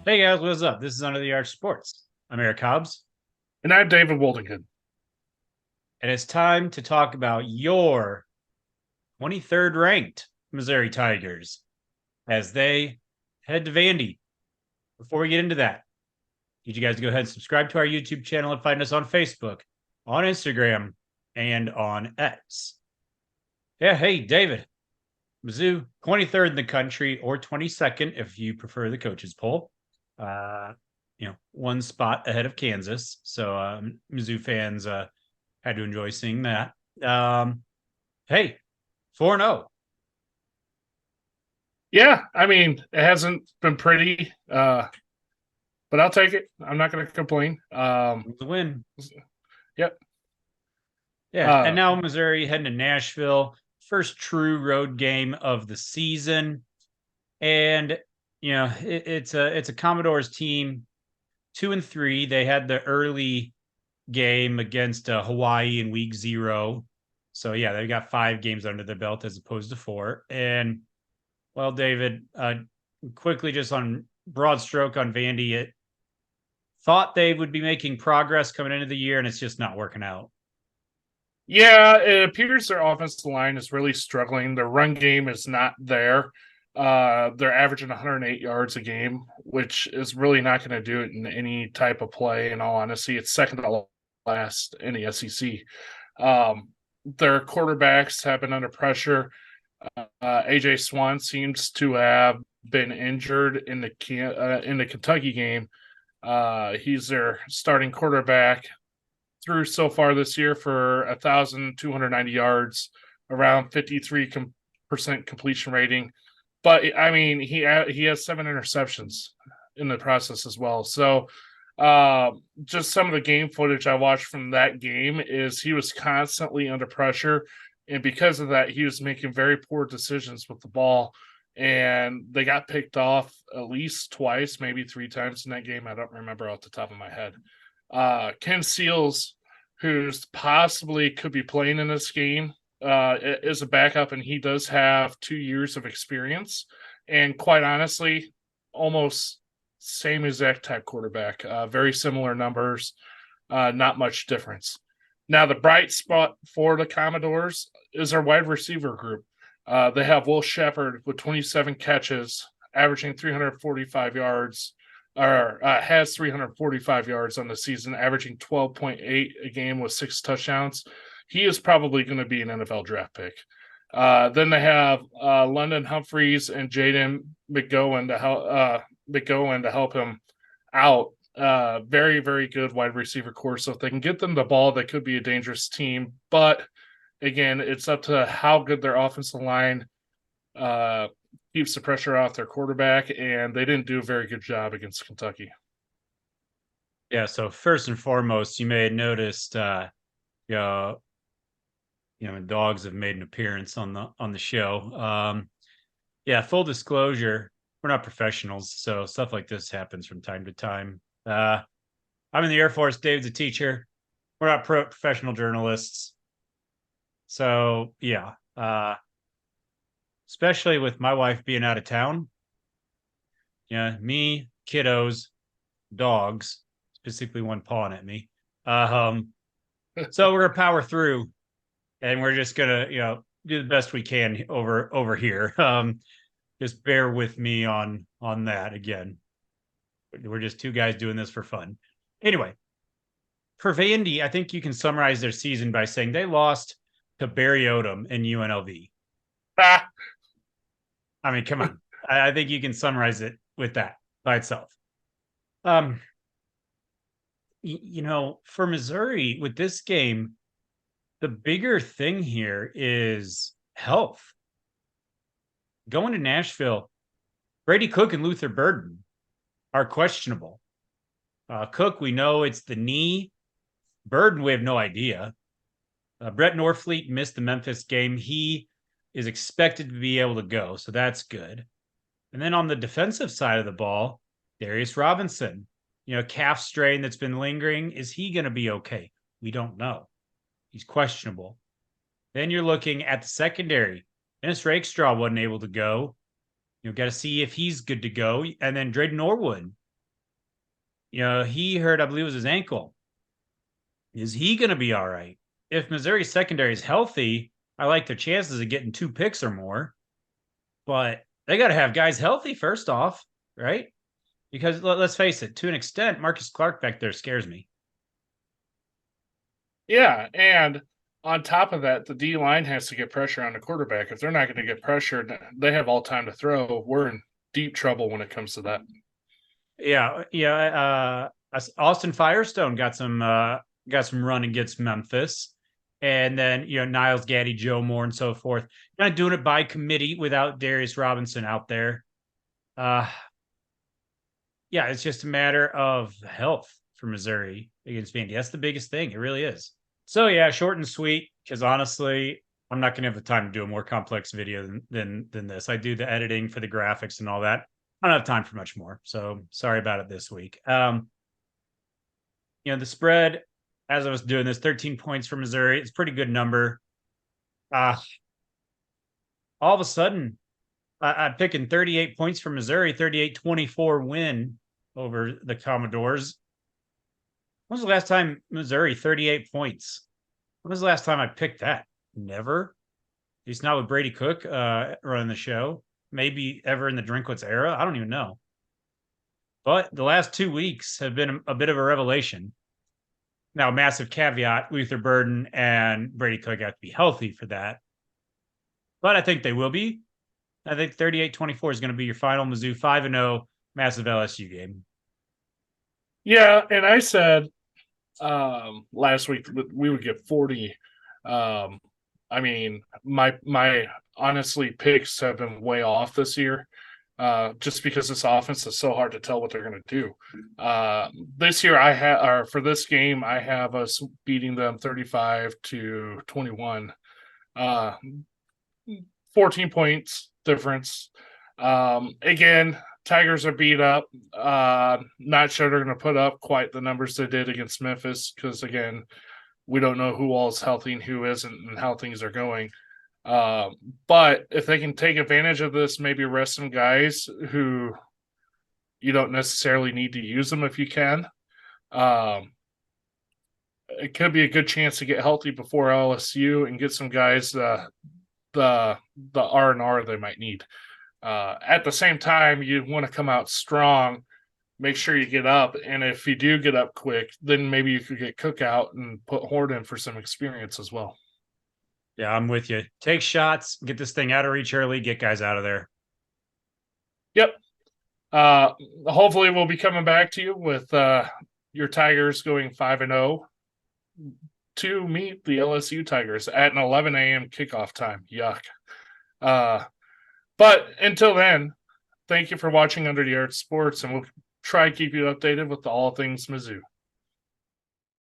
Hey guys, what's up? This is Under the Arch Sports. I'm Eric Hobbs, And I'm David Woldington. and it's time to talk about your 23rd ranked Missouri Tigers as they head to Vandy. Before we get into that, need you guys to go ahead and subscribe to our YouTube channel and find us on Facebook, on Instagram, and on X. Yeah, hey, David, Mizzou, 23rd in the country or 22nd if you prefer the coaches poll. One spot ahead of Kansas. So Mizzou fans had to enjoy seeing that. Hey, 4-0. Yeah, I mean, it hasn't been pretty, but I'll take it. I'm not going to complain. The win. Yep. Yeah, and now Missouri heading to Nashville. First true road game of the season. And, it's a Commodores team, 2-3. They had the early game against Hawaii in week 0. So, yeah, they got 5 games under their belt as opposed to 4. And, well, David, quickly just on broad stroke on Vandy, it thought they would be making progress coming into the year, and it's just not working out. Yeah, it appears their offensive line is really struggling. Their run game is not there. They're averaging 108 yards a game, which is really not going to do it in any type of play. In all honesty, it's second to last in the SEC. Their quarterbacks have been under pressure. AJ Swan seems to have been injured in the Kentucky game. He's their starting quarterback. Through so far this year for 1,290 yards, around 53% completion rating. But I mean, he has 7 interceptions in the process as well. So just some of the game footage I watched from that game is he was constantly under pressure, and because of that, he was making very poor decisions with the ball. And they got picked off at least twice, maybe 3 times in that game. I don't remember off the top of my head. Ken Seals, who's possibly could be playing in this game, is a backup, and he does have 2 years of experience. And quite honestly, almost same exact type quarterback, very similar numbers, not much difference. Now, the bright spot for the Commodores is our wide receiver group. They have Will Shepherd with 27 catches, averaging 345 yards, or has 345 yards on the season, averaging 12.8 a game with 6 touchdowns. He is probably going to be an NFL draft pick. Then they have London Humphreys and Jaden McGowan to help him out. Very, very good wide receiver core. So if they can get them the ball, they could be a dangerous team. But again, it's up to how good their offensive line keeps the pressure off their quarterback, and they didn't do a very good job against Kentucky. Yeah, so first and foremost, you may have noticed, dogs have made an appearance on the show. Yeah, full disclosure, we're not professionals, so stuff like this happens from time to time. I'm in the Air Force. Dave's a teacher. We're not professional journalists. So, yeah, especially with my wife being out of town. Yeah, me, kiddos, dogs, specifically one pawing at me. So we're gonna power through, and we're just gonna, do the best we can over here. Just bear with me on that again. We're just 2 guys doing this for fun. Anyway, for Vandy, I think you can summarize their season by saying they lost to Barry Odom and UNLV. Ah. I mean, come on. I think you can summarize it with that by itself. For Missouri with this game, the bigger thing here is health. Going to Nashville, Brady Cook and Luther Burden are questionable. Cook, we know it's the knee. Burden, we have no idea. Brett Norfleet missed the Memphis game. He is expected to be able to go, so that's good. And then on the defensive side of the ball, Darius Robinson, calf strain that's been lingering. Is he going to be okay? We don't know. He's questionable. Then you're looking at the secondary. Dennis Rakestraw wasn't able to go. Got to see if he's good to go. And then Drayden Norwood He hurt, I believe it was his ankle. Is he going to be all right? If Missouri's secondary is healthy, I like their chances of getting 2 picks or more. But they got to have guys healthy first off, right? Because let's face it, to an extent, Marcus Clark back there scares me. Yeah, and on top of that, the D line has to get pressure on the quarterback. If they're not going to get pressured, they have all time to throw. We're in deep trouble when it comes to that. Yeah. Austin Firestone got some run against Memphis, and then Niles Gaddy, Joe Moore, and so forth. Not doing it by committee without Darius Robinson out there. Yeah, it's just a matter of health for Missouri against Vandy. That's the biggest thing. It really is. So yeah, short and sweet. Because honestly, I'm not going to have the time to do a more complex video than this. I do the editing for the graphics and all that. I don't have time for much more. So sorry about it this week. The spread, as I was doing this, 13 points for Missouri. It's a pretty good number. All of a sudden, I'm picking 38 points for Missouri, 38-24 win over the Commodores. When was the last time Missouri 38 points? When was the last time I picked that? Never. At least not with Brady Cook running the show. Maybe ever in the Drinkwitz era. I don't even know. But the last 2 weeks have been a bit of a revelation. Now, massive caveat, Luther Burden and Brady Cook have to be healthy for that. But I think they will be. I think 38-24 is going to be your final Mizzou 5-0 massive LSU game. Yeah, and I said last week we would get 40. I mean, my honestly picks have been way off this year, just because this offense is so hard to tell what they're going to do. This year for this game, I have us beating them 35-21. 14 points difference. Again, Tigers are beat up. Not sure they're going to put up quite the numbers they did against Memphis because, again, we don't know who all is healthy and who isn't and how things are going. But if they can take advantage of this, maybe rest some guys who you don't necessarily need to use them if you can. It could be a good chance to get healthy before LSU and get some guys the R&R they might need. At the same time, you want to come out strong, make sure you get up, and if you do get up quick, then maybe you could get Cook out and put Horde in for some experience as well. Yeah, I'm with you. Take shots, get this thing out of reach early, get guys out of there. Yep. Hopefully we'll be coming back to you with your Tigers going 5-0 to meet the LSU Tigers at an 11 a.m. kickoff time. Yuck. But until then, thank you for watching Under the Arch Sports, and we'll try to keep you updated with all things Mizzou.